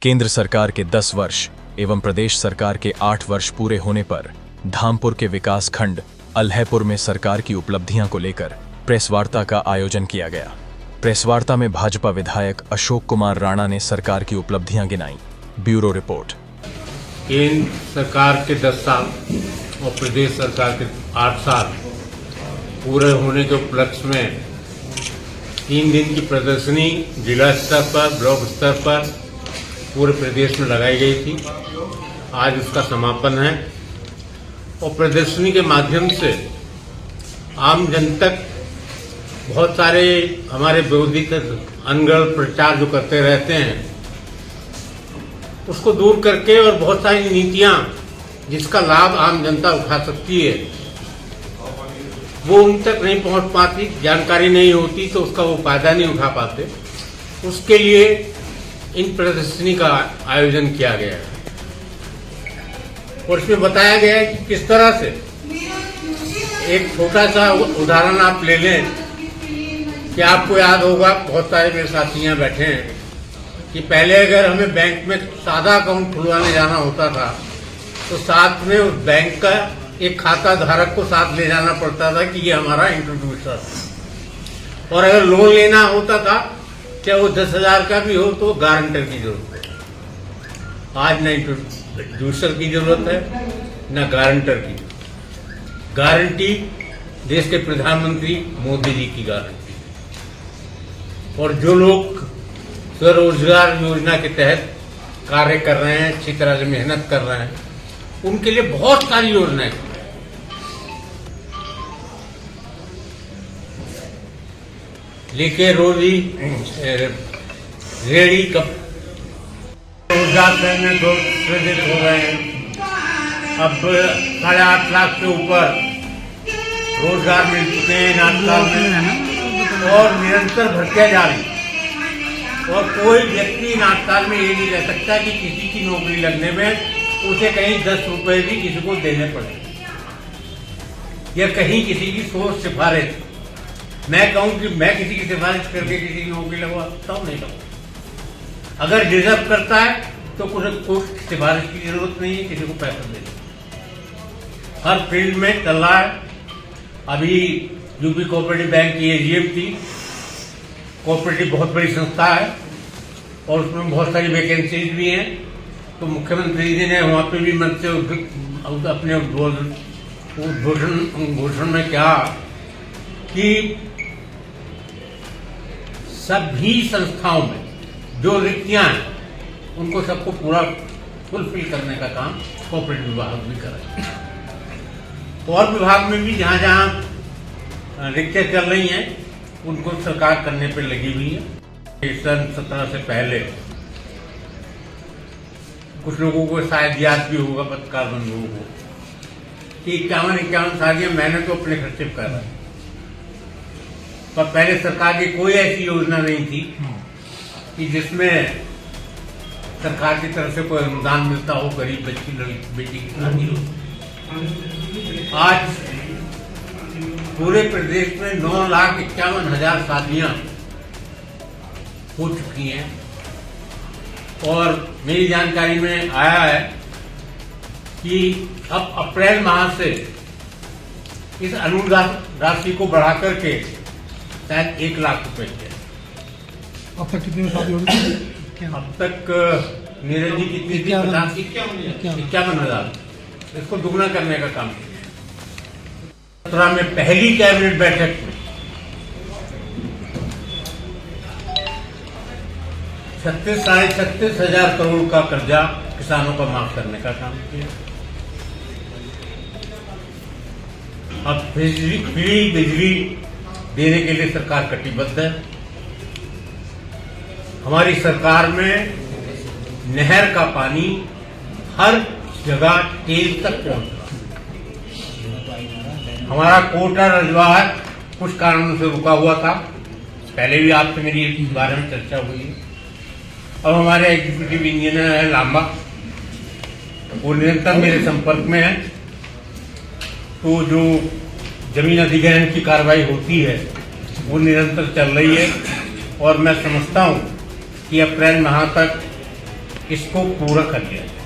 केंद्र सरकार के 10 वर्ष एवं प्रदेश सरकार के 8 वर्ष पूरे होने पर धामपुर के विकास खंड अल्हैपुर में सरकार की उपलब्धियां को लेकर प्रेस वार्ता का आयोजन किया गया। प्रेस वार्ता में भाजपा विधायक अशोक कुमार राणा ने सरकार की उपलब्धियां गिनाई। Bureau report. केंद्र सरकार के 10 साल और प्रदेश सरकार के 8 साल पूरे होने के उपलक्ष्य में 3 दिन की प्रदर्शनी जिला स्तर पर, ब्लॉक स्तर पर पूरे प्रदेश में लगाई गई थी। आज उसका समापन है और प्रदर्शनी के माध्यम से आम जन तक बहुत सारे हमारे विरोधी अनगढ़ प्रचार जो करते रहते हैं उसको दूर करके और बहुत सारी नीतियां जिसका लाभ आम जनता उठा सकती है वो उन तक नहीं पहुंच पाती, जानकारी नहीं होती तो उसका वो फायदा नहीं उठा पाते। उसके लिए इन प्रदर्शनी का आयोजन किया गया है और इसमें बताया गया है कि किस तरह से एक छोटा सा उदाहरण आप ले लें कि आपको याद होगा, बहुत सारे मेरे साथी यहाँ बैठे हैं कि पहले अगर हमें बैंक में सादा अकाउंट खुलवाने जाना होता था तो साथ में उस बैंक का एक खाता धारक को साथ ले जाना पड़ता था कि ये हमारा इंट्रोड्यूसर है। और अगर लोन लेना होता था चाहे वो 10,000 का भी हो तो गारंटर की जरूरत है। आज न इंट्रोड्यूसर की जरूरत है न गारंटर की। गारंटी देश के प्रधानमंत्री मोदी जी की गारंटी। और जो लोग स्वरोजगार योजना के तहत कार्य कर रहे हैं, अच्छी तरह से मेहनत कर रहे हैं, उनके लिए बहुत सारी योजनाएं लेके रोजी रेडी कप रोजगार में सृजित हो गए हैं। अब 8.5 लाख से ऊपर रोजगार मिल चुके हैं नाटकाल में और निरंतर भर्तियां जारी। और कोई व्यक्ति नाटकाल में ये नहीं रह सकता कि किसी की नौकरी लगने में उसे कहीं 10 रुपए भी किसी को देने पड़े या कहीं किसी की सोच सिफारिश। मैं कहूं कि मैं किसी की सिफारिश करके किसी की नौकरी लगवा तब नहीं लगवा। अगर डिजर्व करता है तो कुछ सिफारिश की जरूरत नहीं है किसी को पैसा देने। हर फील्ड में चल रहा है। अभी यूपी कोऑपरेटिव बैंक की एजीएम थी। कोऑपरेटिव बहुत बड़ी संस्था है और उसमें बहुत सारी वैकेंसीज भी हैं। तो मुख्यमंत्री जी ने वहां पे भी मन से अपने घोषण में कहा कि सभी संस्थाओं में जो रिक्तियां हैं उनको सबको पूरा फुलफिल करने का काम कोऑपरेटिव विभाग भी करे। और विभाग में भी जहां जहां रिक्तियां चल रही हैं उनको सरकार करने पे लगी हुई है। सन 17 से पहले कुछ लोगों को शायद याद भी होगा, पत्रकार बंधुओं को, कि 51 शादियां मैंने तो अपने खर्चे पर करा। पर पहले सरकार की कोई ऐसी योजना नहीं थी कि जिसमें सरकार की तरफ से कोई अनुदान मिलता हो गरीब बच्ची बेटी की शादी हो। आज पूरे प्रदेश में 9,51,000 शादियां हो चुकी हैं और मेरी जानकारी में आया है कि अब अप्रैल माह से इस अनुदान राशि को बढ़ा करके शायद 1 लाख रुपए किया। अब तक कितनी शादी होगी? अब तक नीरज जी कितनी थी? 51,000। इसको दुगना करने का काम किया। 17 में पहली कैबिनेट बैठक में 36,500 करोड़ का कर्जा किसानों का माफ करने का काम किया। अब फ्री बिजली देने के लिए सरकार कटिबद्ध है। हमारी सरकार में नहर का पानी हर जगह टेल तक पहुंच रहा। हमारा कोटा रजवार कुछ कारणों से रुका हुआ था, पहले भी आपसे मेरी इस बारे में चर्चा हुई है। अब हमारे एग्जीक्यूटिव इंजीनियर है लांबा, वो निरंतर मेरे संपर्क में है। तो जो जमीन अधिग्रहण की कार्रवाई होती है वो निरंतर चल रही है और मैं समझता हूं कि अप्रैल माह तक इसको पूरा कर लिया जाए।